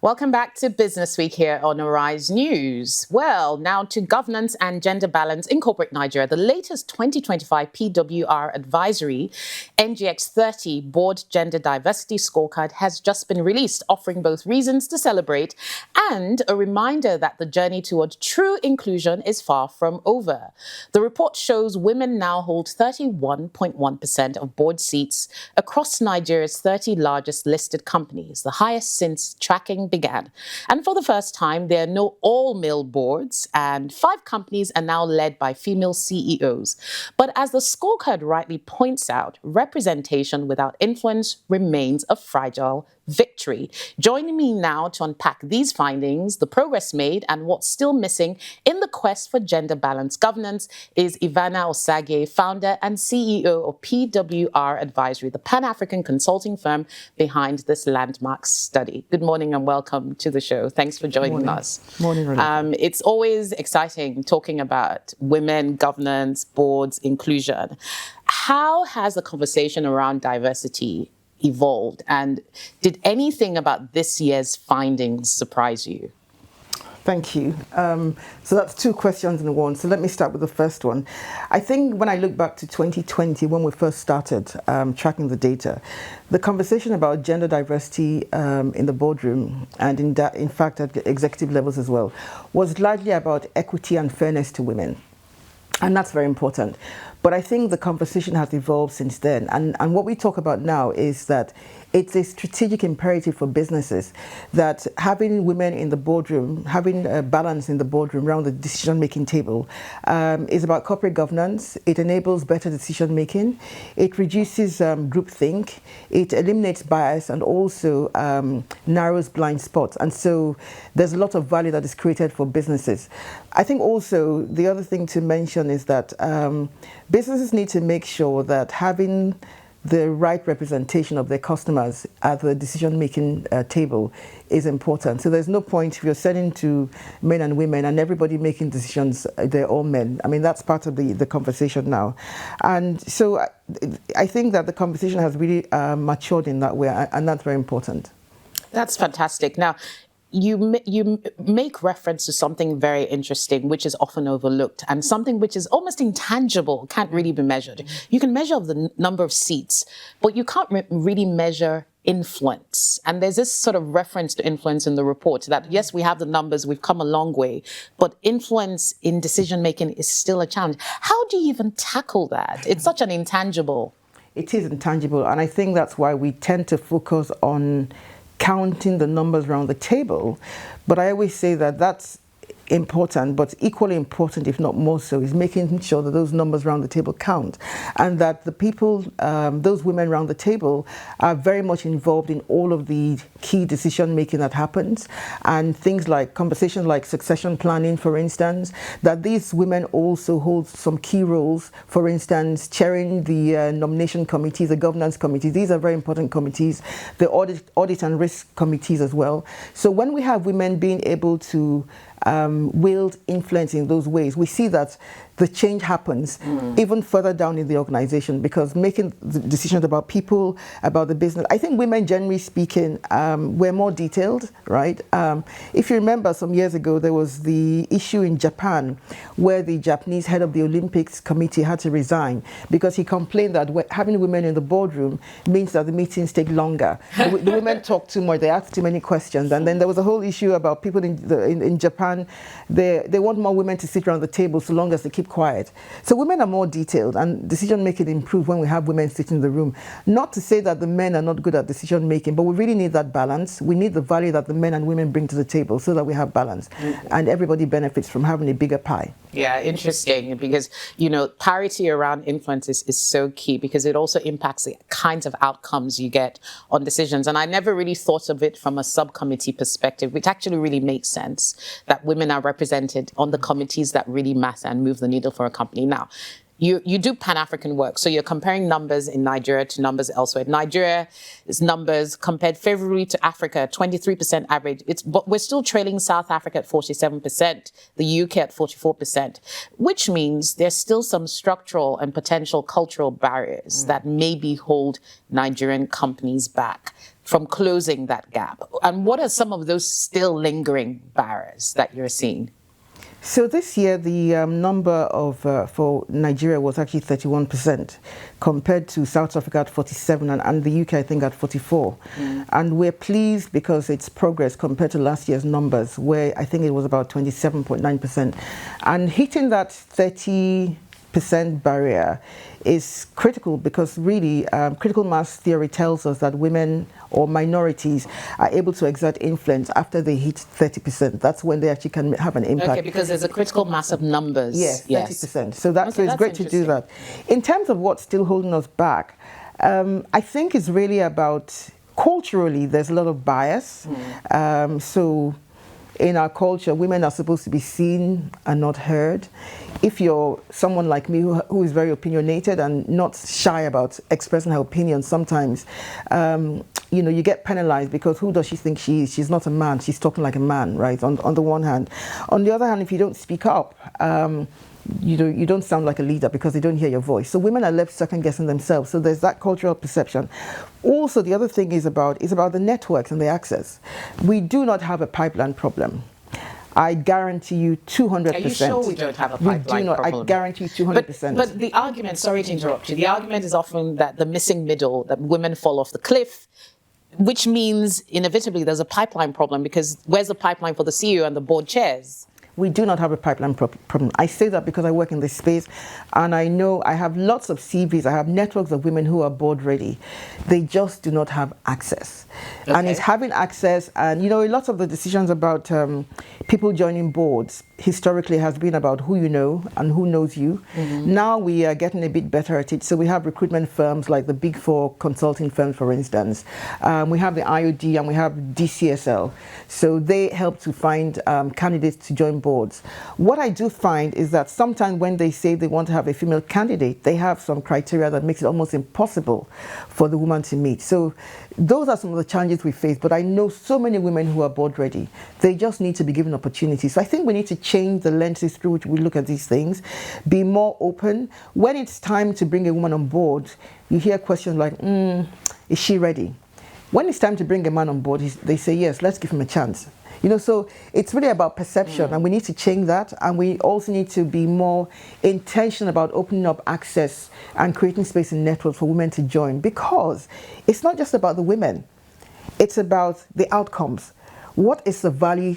Welcome back to Business Week here on Arise News. Well, now to governance and gender balance in corporate Nigeria. The latest 2025 PWR advisory NGX 30 Board Gender Diversity Scorecard has just been released, offering both reasons to celebrate and a reminder that the journey toward true inclusion is far from over. The report shows women now hold 31.1% of board seats across Nigeria's 30 largest listed companies, the highest since tracking began. And for the first time, there are no all-male boards, and 5 companies are now led by female CEOs. But as the scorecard rightly points out, representation without influence remains a fragile victory. Joining me now to unpack these findings, the progress made, and what's still missing in the quest for gender balanced governance is Ivana Osagie, founder and CEO of PWR Advisory, the Pan-African consulting firm behind this landmark study. Good morning and welcome to the show. Thanks for joining us. Morning, Rebecca. It's always exciting talking about women, governance, boards, inclusion. How has the conversation around diversity evolved, and did anything about this year's findings surprise you? Thank you. So that's 2 questions in one. So let me start with the first one. I think when I look back to 2020, when we first started tracking the data, the conversation about gender diversity in the boardroom and in fact at the executive levels as well was largely about equity and fairness to women. And that's very important. But I think the conversation has evolved since then. And what we talk about now is that it's a strategic imperative for businesses that having women in the boardroom, having a balance in the boardroom around the decision-making table is about corporate governance. It enables better decision-making. It reduces groupthink. It eliminates bias and also narrows blind spots. And so there's a lot of value that is created for businesses. I think also the other thing to mention is that businesses need to make sure that having the right representation of their customers at the decision-making table is important. So there's no point if you're selling to men and women and everybody making decisions, they're all men. I mean, that's part of the conversation now. And so I think that the conversation has really matured in that way, and that's very important. That's fantastic. Now, you make reference to something very interesting, which is often overlooked, and something which is almost intangible, can't really be measured. You can measure the number of seats, but you can't really measure influence. And there's this sort of reference to influence in the report that, yes, we have the numbers, we've come a long way, but influence in decision-making is still a challenge. How do you even tackle that? It's such an intangible. It is intangible, and I think that's why we tend to focus on counting the numbers around the table. But I always say that that's important, but equally important, if not more so, is making sure that those numbers around the table count, and that the people, those women around the table, are very much involved in all of the key decision making that happens, and things like conversations like succession planning, for instance, that these women also hold some key roles. For instance, chairing the nomination committee, the governance committee. These are very important committees. The audit and risk committees as well. So when we have women being able to wield influence in those ways, we see that the change happens even further down in the organization, because making the decisions about people, about the business. I think women, generally speaking, were more detailed, right? If you remember, some years ago, there was the issue in Japan where the Japanese head of the Olympics committee had to resign because he complained that having women in the boardroom means that the meetings take longer. The women talk too much, they ask too many questions. And then there was a whole issue about people in Japan, they want more women to sit around the table so long as they keep quiet. So women are more detailed, and decision making improves when we have women sitting in the room. Not to say that the men are not good at decision making, but we really need that balance. We need the value that the men and women bring to the table so that we have balance, and everybody benefits from having a bigger pie. Yeah, interesting, because, you know, parity around influence is so key, because it also impacts the kinds of outcomes you get on decisions. And I never really thought of it from a subcommittee perspective, which actually really makes sense, that women are represented on the committees that really matter and move the needle for a company. Now, you do Pan-African work, so you're comparing numbers in Nigeria to numbers elsewhere. Nigeria's numbers compared favorably to Africa, 23% average. But we're still trailing South Africa at 47%, the UK at 44%, which means there's still some structural and potential cultural barriers that maybe hold Nigerian companies back. from closing that gap? And what are some of those still lingering barriers that you're seeing? So this year, the number of for Nigeria was actually 31%, compared to South Africa at 47, and the UK, I think, at 44. And we're pleased because it's progress compared to last year's numbers, where I think it was about 27.9%. And hitting that 30% barrier is critical, because really critical mass theory tells us that women or minorities are able to exert influence after they hit 30%. That's when they actually can have an impact. Okay, because there's a critical mass of numbers. Yes, 30%. So that's, okay, so it's great to do that. In terms of what's still holding us back, I think it's really about culturally, there's a lot of bias. So in our culture, women are supposed to be seen and not heard. If you're someone like me who is very opinionated and not shy about expressing her opinion, sometimes, you know, you get penalized because who does she think she is? She's not a man. She's talking like a man, right? On the one hand. On the other hand, if you don't speak up, you don't sound like a leader because they don't hear your voice. So women are left second guessing themselves. So there's that cultural perception. Also, the other thing is about the networks and the access. We do not have a pipeline problem. I guarantee you 200%. Are you sure we don't have a pipeline We do not. problem? I guarantee you 200%. But the argument, sorry to interrupt you, the argument is often that the missing middle, that women fall off the cliff, which means inevitably there's a pipeline problem, because where's the pipeline for the CEO and the board chairs? We do not have a pipeline problem. I say that because I work in this space, and I know I have lots of CVs. I have networks of women who are board ready. They just do not have access. Okay. And it's having access, and you know, lots of the decisions about people joining boards historically has been about who you know and who knows you. Now we are getting a bit better at it. So we have recruitment firms like the Big Four consulting firms, for instance. We have the IOD and we have DCSL. So they help to find candidates to join boards. What I do find is that sometimes when they say they want to have a female candidate, they have some criteria that makes it almost impossible for the woman to meet. So those are some of the challenges we face, but I know so many women who are board ready. They just need to be given opportunities. So I think we need to change the lenses through which we look at these things, be more open. When it's time to bring a woman on board, you hear questions like, is she ready? When it's time to bring a man on board, they say, yes, let's give him a chance. You know, so it's really about perception, and we need to change that. And we also need to be more intentional about opening up access and creating space in networks for women to join, because it's not just about the women. It's about the outcomes. What is the value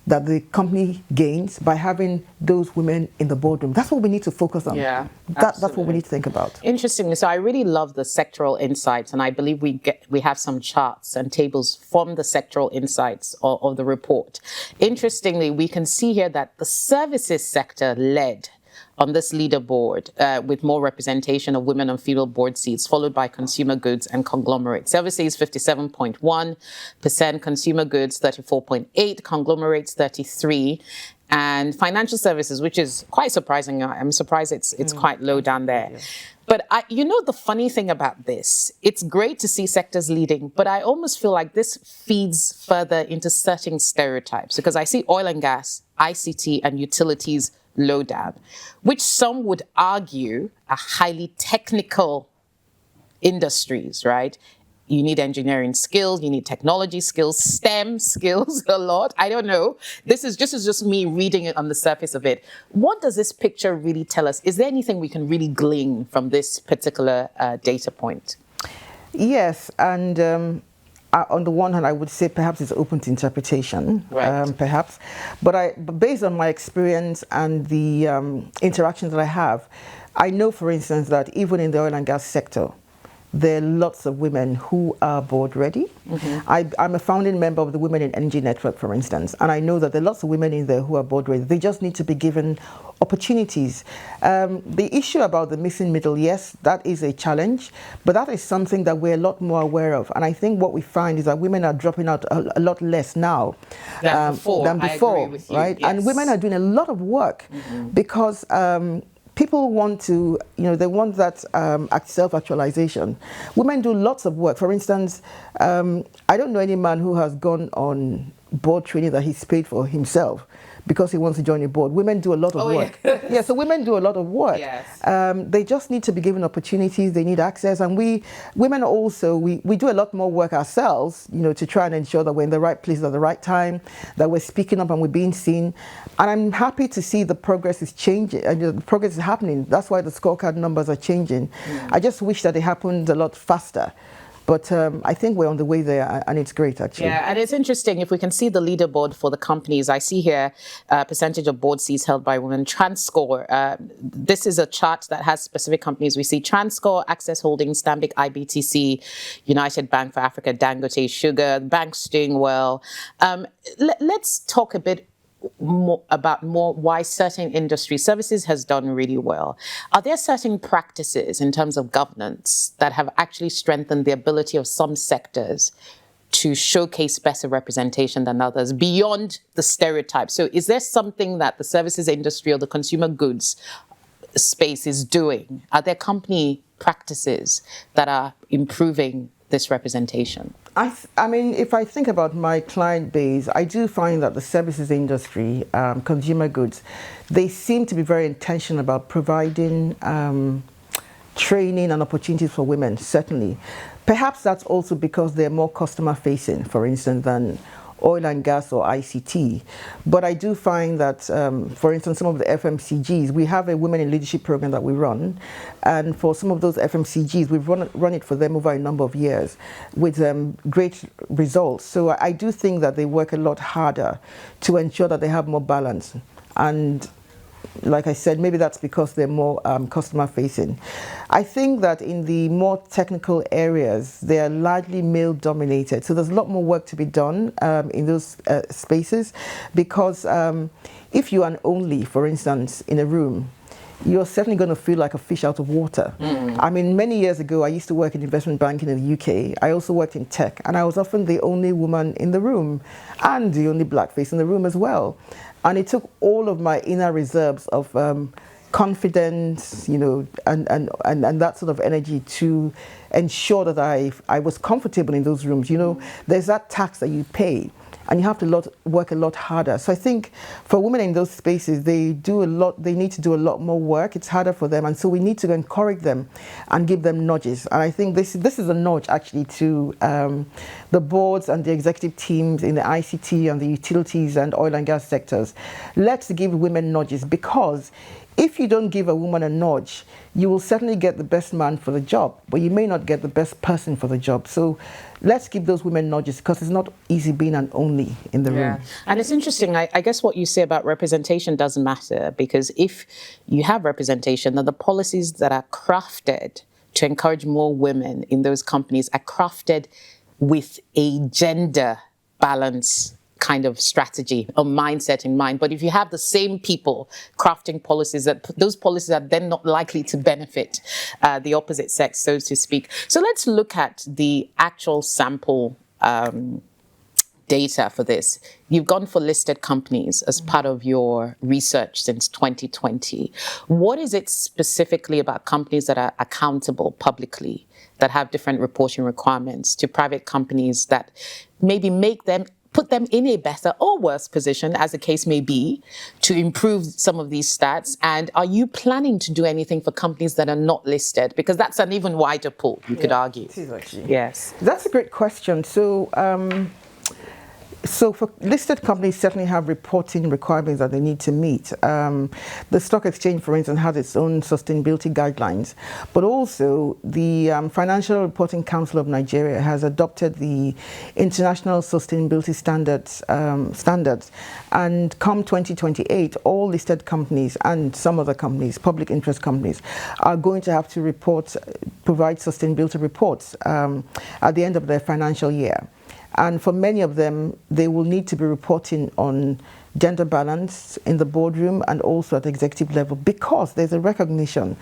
that the company gains by having those women in the boardroom? That's what we need to focus on. Yeah, that's what we need to think about. Interestingly, so I really love the sectoral insights, and I believe we have some charts and tables from the sectoral insights of the report. Interestingly, we can see here that the services sector led on this leaderboard with more representation of women on female board seats, followed by consumer goods and conglomerates. Services 57.1%, consumer goods 34.8%, conglomerates 33%, and financial services, which is quite surprising. I'm surprised it's quite low down there. Yeah. But you know, the funny thing about this, it's great to see sectors leading, but I almost feel like this feeds further into certain stereotypes, because I see oil and gas, ICT, and utilities low down, which some would argue are highly technical industries, right? You need engineering skills, you need technology skills, STEM skills a lot. I don't know. This is just me reading it on the surface of it. What does this picture really tell us? Is there anything we can really glean from this particular data point? Yes, and on the one hand, I would say perhaps it's open to interpretation, right. Perhaps. But based on my experience and the interactions that I have, I know, for instance, that even in the oil and gas sector, there are lots of women who are board ready. I'm a founding member of the Women in Energy Network, for instance, and I know that there are lots of women in there who are board ready. They just need to be given opportunities. The issue about the missing middle, yes, that is a challenge, but that is something that we're a lot more aware of. And I think what we find is that women are dropping out a lot less now than before, I agree with you, right? Yes. And women are doing a lot of work because people want to, they want that self-actualization. Women do lots of work. For instance, I don't know any man who has gone on board training that he's paid for himself because he wants to join a board. Women do a lot of work. Yeah, so women do a lot of work. Yes. They just need to be given opportunities. They need access. And women also, we do a lot more work ourselves, to try and ensure that we're in the right place at the right time, that we're speaking up and we're being seen. And I'm happy to see the progress is changing, and the progress is happening. That's why the scorecard numbers are changing. I just wish that it happened a lot faster. But I think we're on the way there, and it's great, actually. Yeah, and it's interesting. If we can see the leaderboard for the companies, I see here percentage of board seats held by women. TransScore, this is a chart that has specific companies. We see TransScore, Access Holdings, Stanbic IBTC, United Bank for Africa, Dangote Sugar, banks doing well. Let's talk a bit more about why certain industry services has done really well. Are there certain practices in terms of governance that have actually strengthened the ability of some sectors to showcase better representation than others beyond the stereotypes? So is there something that the services industry or the consumer goods space is doing? Are there company practices that are improving this representation? I mean, if I think about my client base, I do find that the services industry, consumer goods, they seem to be very intentional about providing training and opportunities for women, certainly. Perhaps that's also because they're more customer facing, for instance, than oil and gas or ICT. But I do find that, for instance, some of the FMCGs, we have a Women in Leadership program that we run. And for some of those FMCGs, we've run it for them over a number of years with great results. So I do think that they work a lot harder to ensure that they have more balance. And like I said, maybe that's because they're more customer facing. I think that in the more technical areas, they are largely male dominated. So there's a lot more work to be done in those spaces, because if you are only, for instance, in a room, you're certainly going to feel like a fish out of water. I mean, many years ago, I used to work in investment banking in the UK. I also worked in tech, and I was often the only woman in the room and the only black face in the room as well. And it took all of my inner reserves of confidence, and that sort of energy to ensure that I was comfortable in those rooms. There's that tax that you pay, and you have to work a lot harder. So I think for women in those spaces, they need to do a lot more work. It's harder for them, and so we need to encourage them and give them nudges. And I think this is a nudge actually to the boards and the executive teams in the ICT and the utilities and oil and gas sectors. Let's give women nudges, because if you don't give a woman a nudge, you will certainly get the best man for the job, but you may not get the best person for the job. So let's give those women nudges, because it's not easy being an only in the room. And it's interesting. I guess what you say about representation doesn't matter, because if you have representation, then the policies that are crafted to encourage more women in those companies are crafted with a gender balance kind of strategy or mindset in mind. But if you have the same people crafting policies, those policies are then not likely to benefit the opposite sex, so to speak. So let's look at the actual sample data for this. You've gone for listed companies as part of your research since 2020. What is it specifically about companies that are accountable publicly, that have different reporting requirements, to private companies that maybe put them in a better or worse position, as the case may be, to improve some of these stats? And are you planning to do anything for companies that are not listed? Because that's an even wider pool, you could argue. It is actually. Yes. That's a great question. So for listed companies, certainly have reporting requirements that they need to meet. The stock exchange, for instance, has its own sustainability guidelines, but also the Financial Reporting Council of Nigeria has adopted the International Sustainability Standards, and come 2028, all listed companies and some other companies, public interest companies, are going to have to provide sustainability reports at the end of their financial year. And for many of them, they will need to be reporting on gender balance in the boardroom and also at the executive level, because there's a recognition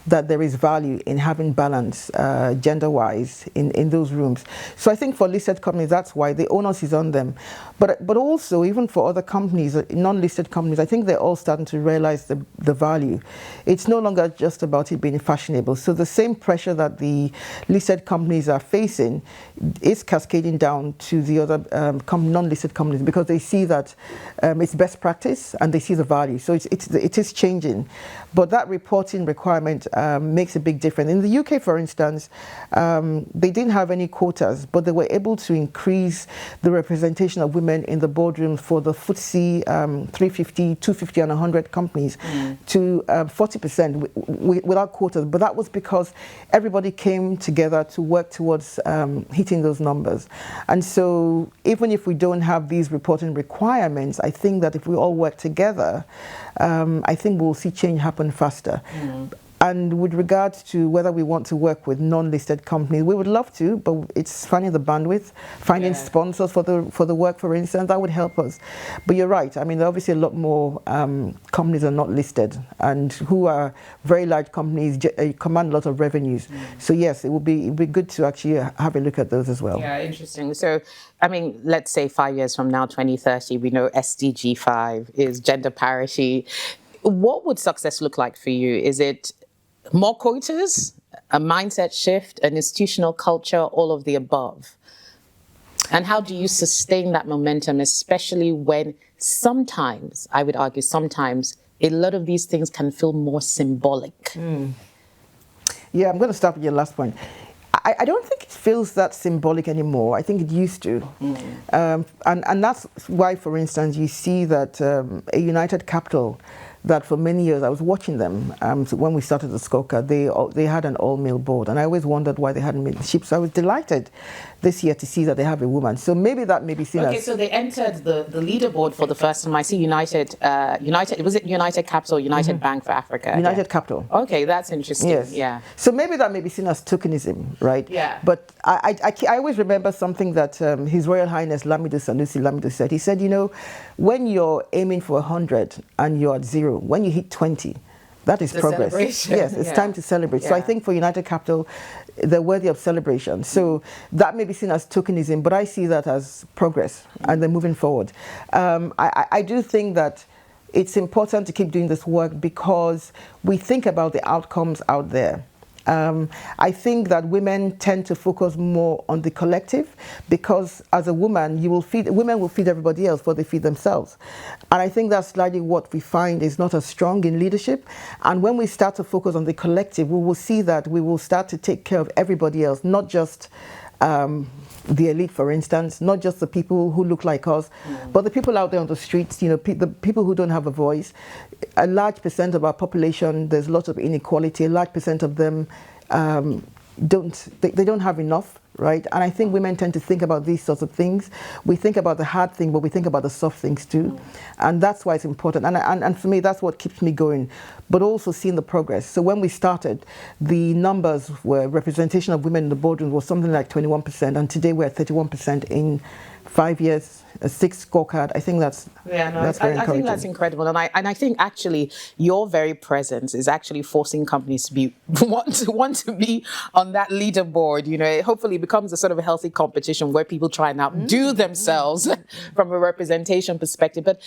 that there is value in having balance gender-wise in those rooms. So I think for listed companies, that's why the onus is on them. But also, even for other companies, non-listed companies, I think they're all starting to realize the value. It's no longer just about it being fashionable. So the same pressure that the listed companies are facing is cascading down to the other non-listed companies, because they see that it's best practice and they see the value. So it is changing. But that reporting requirement makes a big difference. In the UK, for instance, they didn't have any quotas, but they were able to increase the representation of women in the boardroom for the FTSE 350, 250 and 100 companies to 40% without quotas. But that was because everybody came together to work towards hitting those numbers. And so even if we don't have these reporting requirements, I think that if we all work together, I think we'll see change happen faster. And with regards to whether we want to work with non-listed companies, we would love to, but it's finding the bandwidth, finding sponsors for the work, for instance, that would help us. But you're right. I mean, there are obviously a lot more companies are not listed and who are very large companies, command a lot of revenues. So yes, it'd be good to actually have a look at those as well. Yeah, interesting. So, I mean, let's say 5 years from now, 2030, we know SDG 5 is gender parity. What would success look like for you? Is it more quotas, a mindset shift, an institutional culture, all of the above? And how do you sustain that momentum, especially when sometimes, I would argue sometimes, a lot of these things can feel more symbolic? Yeah, I'm going to start with your last point. I don't think it feels that symbolic anymore. I think it used to. And that's why, for instance, you see that a United Capital, that for many years I was watching them. So when we started the scorecard, they had an all-male board, and I always wondered why they hadn't made the ship. So I was delighted this year to see that they have a woman. So maybe that may be seen as... Okay, so they entered the leaderboard for the first time. I see United, was it United Capital, United Bank for Africa? United Capital. Okay, that's interesting. Yes. Yeah. So maybe that may be seen as tokenism, right? Yeah. But I always remember something that His Royal Highness Lamido Sanusi Lamido said. He said, you know, when you're aiming for 100 and you're at 0, when you hit 20, that is progress. Celebration. Yes, it's time to celebrate. So I think for United Capital, they're worthy of celebration. So that may be seen as tokenism, but I see that as progress, and they're moving forward. I do think that it's important to keep doing this work because we think about the outcomes out there. I think that women tend to focus more on the collective, because as a woman, women will feed everybody else before they feed themselves. And I think that's largely what we find is not as strong in leadership. And when we start to focus on the collective, we will see that we will start to take care of everybody else, not just the elite, for instance, not just the people who look like us, but the people out there on the streets, you know, the people who don't have a voice. A large percent of our population, there's lots of inequality. A large percent of them they don't have enough, right? And I think women tend to think about these sorts of things. We think about the hard thing, but we think about the soft things too. And that's why it's important. And for me, that's what keeps me going, but also seeing the progress. So when we started, the numbers were representation of women in the boardroom was something like 21%. And today we're at 31% in 5 years, a 6 scorecard. I think that's very encouraging. I think that's incredible, and I think actually your very presence is actually forcing companies to be want to be on that leaderboard. You know, it hopefully becomes a sort of a healthy competition where people try and outdo themselves from a representation perspective. But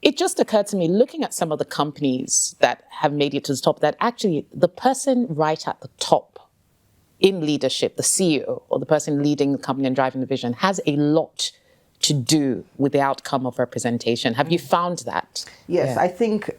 it just occurred to me, looking at some of the companies that have made it to the top, that actually the person right at the top in leadership, the CEO or the person leading the company and driving the vision, has a lot to do with the outcome of representation. Have you found that? Yes, I think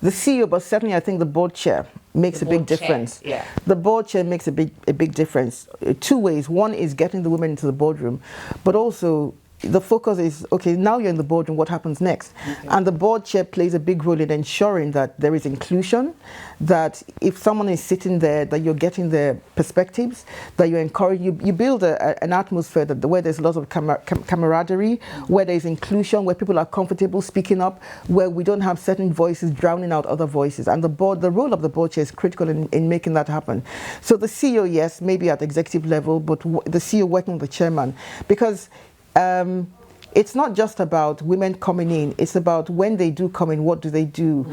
the CEO, but certainly I think the board chair makes a big difference. Yeah. The board chair makes a big difference. 2 ways. One is getting the women into the boardroom, but also the focus is, okay, now you're in the boardroom, what happens next? Okay. And the board chair plays a big role in ensuring that there is inclusion, that if someone is sitting there, that you're getting their perspectives, that you encourage, you build an atmosphere where there's a lot of camaraderie, where there's inclusion, where people are comfortable speaking up, where we don't have certain voices drowning out other voices. And the role of the board chair is critical in making that happen. So the CEO, yes, maybe at executive level, but the CEO working with the chairman, because it's not just about women coming in, it's about when they do come in, what do they do?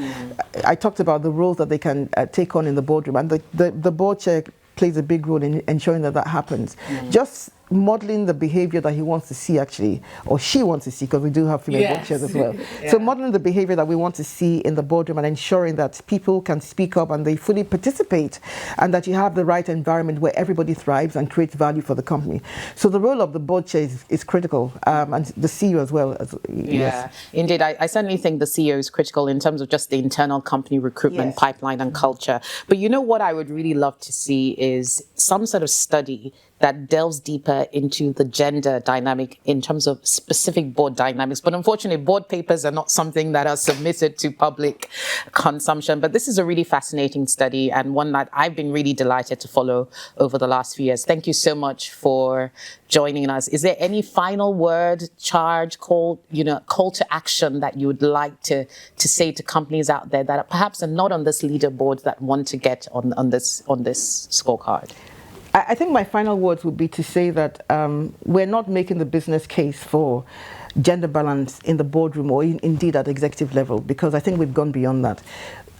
I talked about the roles that they can take on in the boardroom, and the board chair plays a big role in ensuring that happens. Just modeling the behavior that he wants to see, actually, or she wants to see, because we do have female board chairs as well. So modeling the behavior that we want to see in the boardroom and ensuring that people can speak up and they fully participate, and that you have the right environment where everybody thrives and creates value for the company. So the role of the board chair is critical, and the CEO as well. Yes. Indeed. I certainly think the CEO is critical in terms of just the internal company recruitment pipeline and culture. But you know what I would really love to see is some sort of study that delves deeper into the gender dynamic in terms of specific board dynamics. But unfortunately, board papers are not something that are submitted to public consumption. But this is a really fascinating study, and one that I've been really delighted to follow over the last few years. Thank you so much for joining us. Is there any final word, charge, call to action that you would like to say to companies out there that perhaps are not on this leaderboard that want to get on this scorecard? I think my final words would be to say that we're not making the business case for gender balance in the boardroom or indeed at executive level, because I think we've gone beyond that.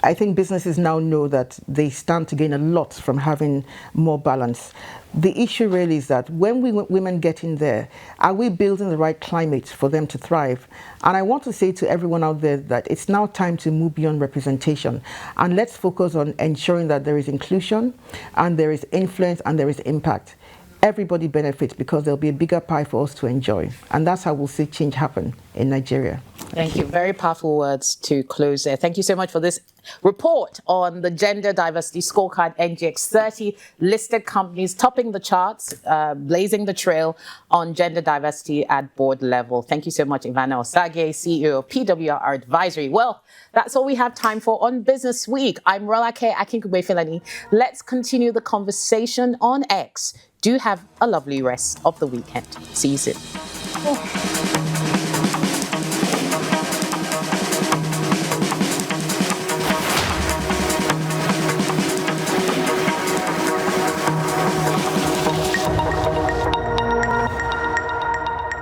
I think businesses now know that they stand to gain a lot from having more balance. The issue really is that when women get in there, are we building the right climate for them to thrive? And I want to say to everyone out there that it's now time to move beyond representation, and let's focus on ensuring that there is inclusion and there is influence and there is impact. Everybody benefits because there'll be a bigger pie for us to enjoy. And that's how we'll see change happen in Nigeria. Thank you. Very powerful words to close there. Thank you so much for this report on the Gender Diversity Scorecard NGX 30 listed companies topping the charts, blazing the trail on gender diversity at board level. Thank you so much, Ivana Osagie, CEO of PWR Advisory. Well, that's all we have time for on Business Week. I'm Rolake Akinkugbe-Filani. Let's continue the conversation on X. Do have a lovely rest of the weekend. See you soon.